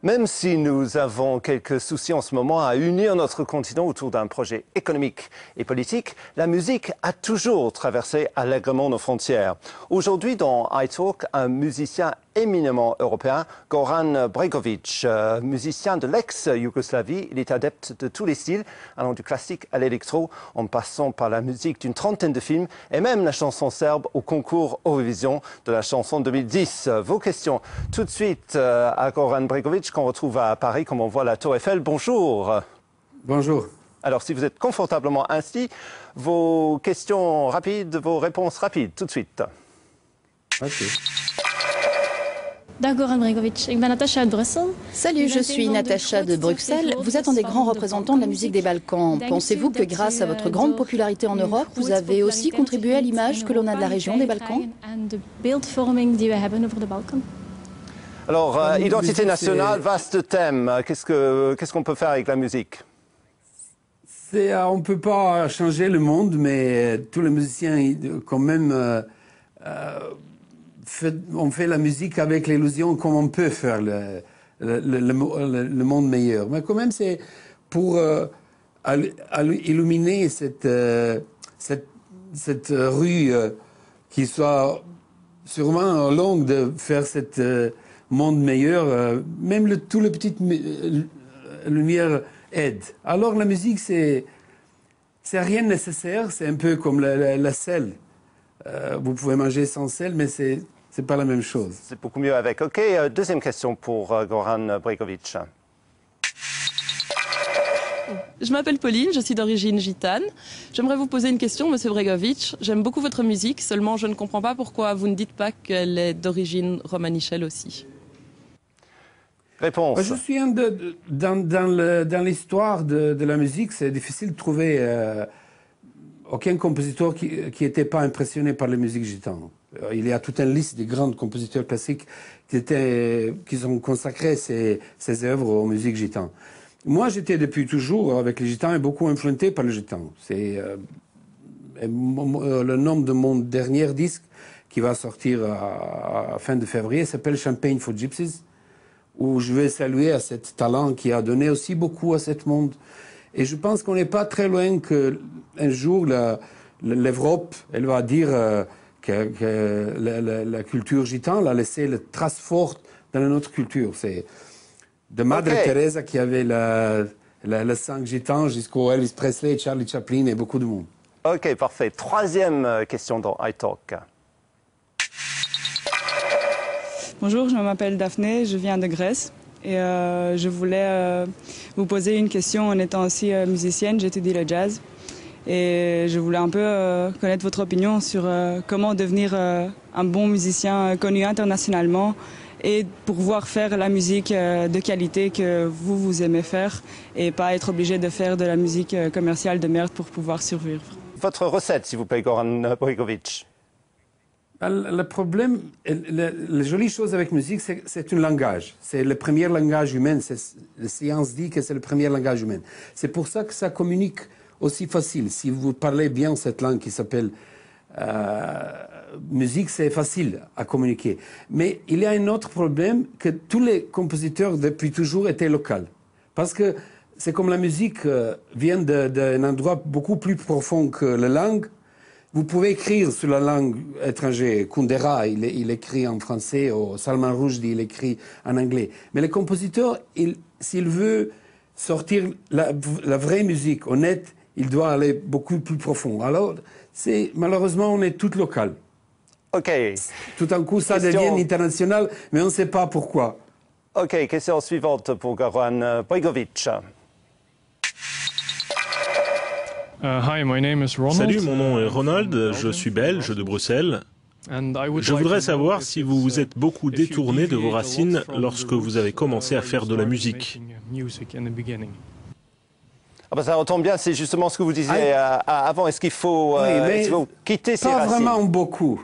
Même si nous avons quelques soucis en ce moment à unir notre continent autour d'un projet économique et politique, la musique a toujours traversé allègrement nos frontières. Aujourd'hui, dans iTalk, un musicien éminemment européen, Goran Bregović, musicien de l'ex-Yougoslavie. Il est adepte de tous les styles, allant du classique à l'électro, en passant par la musique d'une trentaine de films et même la chanson serbe au concours Eurovision de la chanson 2010. Vos questions tout de suite à Goran Bregović, qu'on retrouve à Paris, comme on voit la Tour Eiffel. Bonjour. Bonjour. Alors, si vous êtes confortablement assis, vos questions rapides, vos réponses rapides, tout de suite. Ok. Dag Goran Bregović, ik ben Natacha de Bruxelles. Salut, je suis Natacha de Bruxelles. Vous êtes un des grands représentants de la musique des Balkans. Pensez-vous que grâce à votre grande popularité en Europe, vous avez aussi contribué à l'image que l'on a de la région des Balkans? Alors, identité nationale, vaste thème. Qu'est-ce qu'on peut faire avec la musique? On ne peut pas changer le monde, mais tous les musiciens, quand même, on fait la musique avec l'illusion comme on peut faire le monde meilleur. Mais quand même, c'est pour illuminer cette rue qui soit sûrement longue de faire cette monde meilleur. Même tout le petit lumière aide. Alors la musique, c'est rien de nécessaire. C'est un peu comme la sel. Vous pouvez manger sans sel, mais c'est pas la même chose. C'est beaucoup mieux avec. OK, deuxième question pour Goran Bregović. Je m'appelle Pauline, je suis d'origine gitane. J'aimerais vous poser une question, Monsieur Bregović. J'aime beaucoup votre musique, seulement je ne comprends pas pourquoi vous ne dites pas qu'elle est d'origine romanichelle aussi. Réponse. Je suis dans l'histoire de la musique, c'est difficile de trouver aucun compositeur qui n'était pas impressionné par la musique gitane. Il y a toute une liste de grands compositeurs classiques qui ont consacré ces œuvres aux musiques gitanes. Moi, j'étais depuis toujours avec les gitans et beaucoup influencé par les gitans. C'est le nom de mon dernier disque qui va sortir à fin de février s'appelle Champagne for Gypsies, où je vais saluer à cet talent qui a donné aussi beaucoup à ce monde. Et je pense qu'on n'est pas très loin qu'un jour, l'Europe, elle va dire que la culture gitane a laissé une trace forte dans notre culture. C'est de Madre Teresa qui avait le sang gitan jusqu'au Elvis Presley, Charlie Chaplin et beaucoup de monde. OK, parfait. Troisième question dans iTalk. Bonjour, je m'appelle Daphné, je viens de Grèce et je voulais vous poser une question en étant aussi musicienne, j'étudie le jazz et je voulais un peu connaître votre opinion sur comment devenir un bon musicien connu internationalement et pour pouvoir faire la musique de qualité que vous aimez faire et pas être obligé de faire de la musique commerciale de merde pour pouvoir survivre. Votre recette, s'il vous plaît, Goran Bregović. Le problème, la jolie chose avec la musique, c'est un langage. C'est le premier langage humain. La science dit que c'est le premier langage humain. C'est pour ça que ça communique aussi facile. Si vous parlez bien cette langue qui s'appelle musique, c'est facile à communiquer. Mais il y a un autre problème, que tous les compositeurs depuis toujours étaient locaux. Parce que c'est comme la musique vient d'un endroit beaucoup plus profond que la langue. Vous pouvez écrire sur la langue étrangère. Kundera, il écrit en français, ou Salman Rushdie, il écrit en anglais. Mais le compositeur, s'il veut sortir la vraie musique honnête, il doit aller beaucoup plus profond. Alors, malheureusement, on est tout local. OK. Tout d'un coup, ça devient international, mais on ne sait pas pourquoi. OK, question suivante pour Goran Bregović. Salut, mon nom est Ronald, je suis belge de Bruxelles. Je voudrais savoir si vous vous êtes beaucoup détourné de vos racines lorsque vous avez commencé à faire de la musique. Ah ben ça retombe bien, c'est justement ce que vous disiez avant. Est-ce qu'il faut, quitter ses racines? Pas vraiment beaucoup.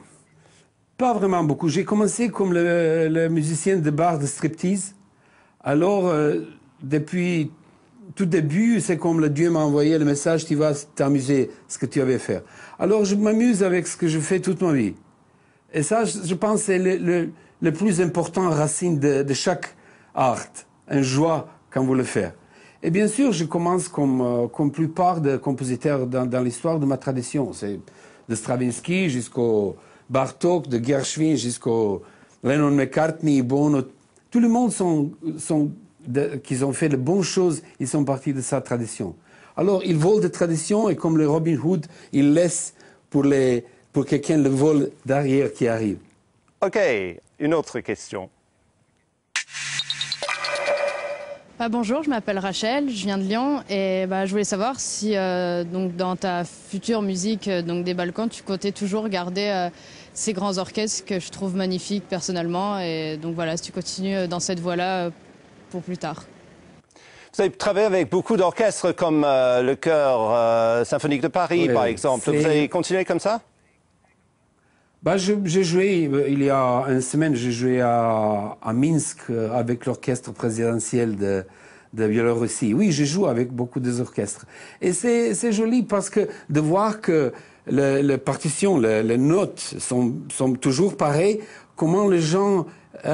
Pas vraiment beaucoup. J'ai commencé comme le musicien de bar de striptease. Alors, depuis tout début, c'est comme le Dieu m'a envoyé le message, tu vas t'amuser, ce que tu avais fait. Alors, je m'amuse avec ce que je fais toute ma vie. Et ça, je pense, c'est le plus important racine de chaque art. une joie quand vous le faites. Et bien sûr, je commence comme plupart des compositeurs dans l'histoire de ma tradition. C'est de Stravinsky jusqu'au Bartók, de Gershwin jusqu'au Lennon-McCartney, Bono. Tout le monde qu'ils ont fait de bonnes choses, ils sont partis de sa tradition. Alors, ils volent des traditions et comme le Robin Hood, ils laissent pour quelqu'un le vol derrière qui arrive. OK, une autre question. Bonjour, je m'appelle Rachel, je viens de Lyon et je voulais savoir si donc dans ta future musique donc des Balkans, tu comptais toujours garder ces grands orchestres que je trouve magnifiques personnellement et donc voilà, si tu continues dans cette voie-là pour plus tard. Vous avez travaillé avec beaucoup d'orchestres comme le Chœur symphonique de Paris, par exemple. Vous allez continuer comme ça? J'ai joué, il y a une semaine, j'ai joué à Minsk avec l'orchestre présidentiel de Biélorussie. Oui, je joue avec beaucoup d'orchestres. Et c'est joli parce que de voir que les partitions, les notes sont toujours pareilles, comment les gens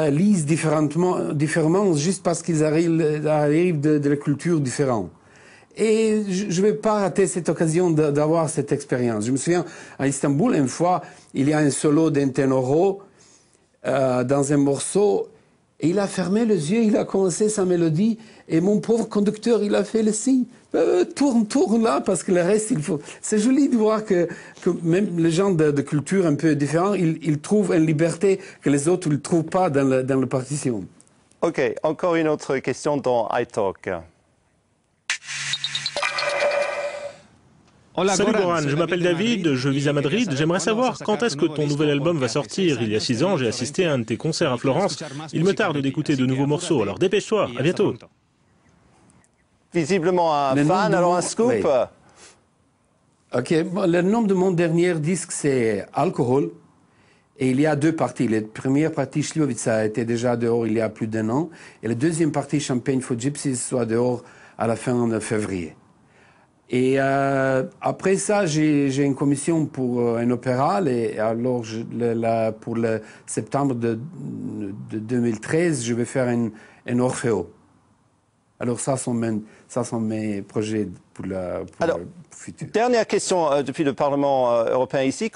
lisent différemment juste parce qu'ils arrivent de la culture différente. Et je ne vais pas rater cette occasion d'avoir cette expérience. Je me souviens, à Istanbul, une fois, il y a un solo d'un ténoro dans un morceau, et il a fermé les yeux, il a commencé sa mélodie, et mon pauvre conducteur, il a fait le signe. Tourne là, parce que le reste, il faut... C'est joli de voir que même les gens de culture un peu différentes, ils trouvent une liberté que les autres ne trouvent pas dans la partition. OK, encore une autre question dans iTalk. Salut Goran, je m'appelle David, je vis à Madrid. J'aimerais savoir quand est-ce que ton nouvel album va sortir. Il y a 6 ans, j'ai assisté à un de tes concerts à Florence. Il me tarde d'écouter de nouveaux morceaux, alors dépêche-toi, à bientôt. Visiblement un fan, alors un scoop. Oui. OK, le nom de mon dernier disque, c'est Alcohol. Et il y a 2 parties. La première partie, Slivovica, était déjà dehors il y a plus d'1 an. Et la deuxième partie, Champagne for Gypsies, soit dehors à la fin de février. Et après ça, j'ai une commission pour un opéra. Et alors, pour le septembre de 2013, je vais faire un Orfeo. Alors ça sont mes projets pour le futur. Dernière question depuis le Parlement européen ici.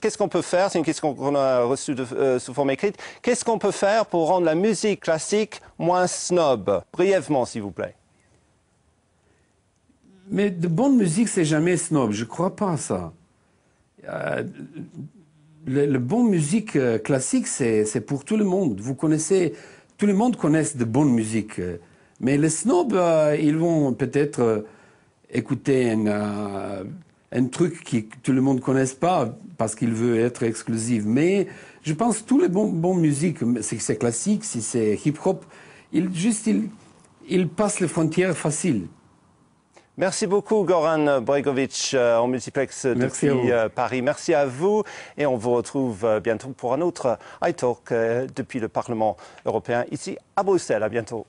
Qu'est-ce qu'on peut faire? C'est une question qu'on a reçue sous forme écrite. Qu'est-ce qu'on peut faire pour rendre la musique classique moins snob? Brièvement, s'il vous plaît. Mais de bonne musique, c'est jamais snob. Je crois pas à ça. La bonne musique classique, c'est pour tout le monde. Tout le monde connaît de bonne musique. Mais les snobs, ils vont peut-être écouter un truc que tout le monde ne connaisse pas parce qu'il veut être exclusif. Mais je pense que tous les bonnes musiques, si c'est classique, si c'est hip-hop, ils passent les frontières faciles. Merci beaucoup, Goran Bregović, en multiplex depuis Paris. Merci à vous et on vous retrouve bientôt pour un autre iTalk depuis le Parlement européen ici à Bruxelles. À bientôt.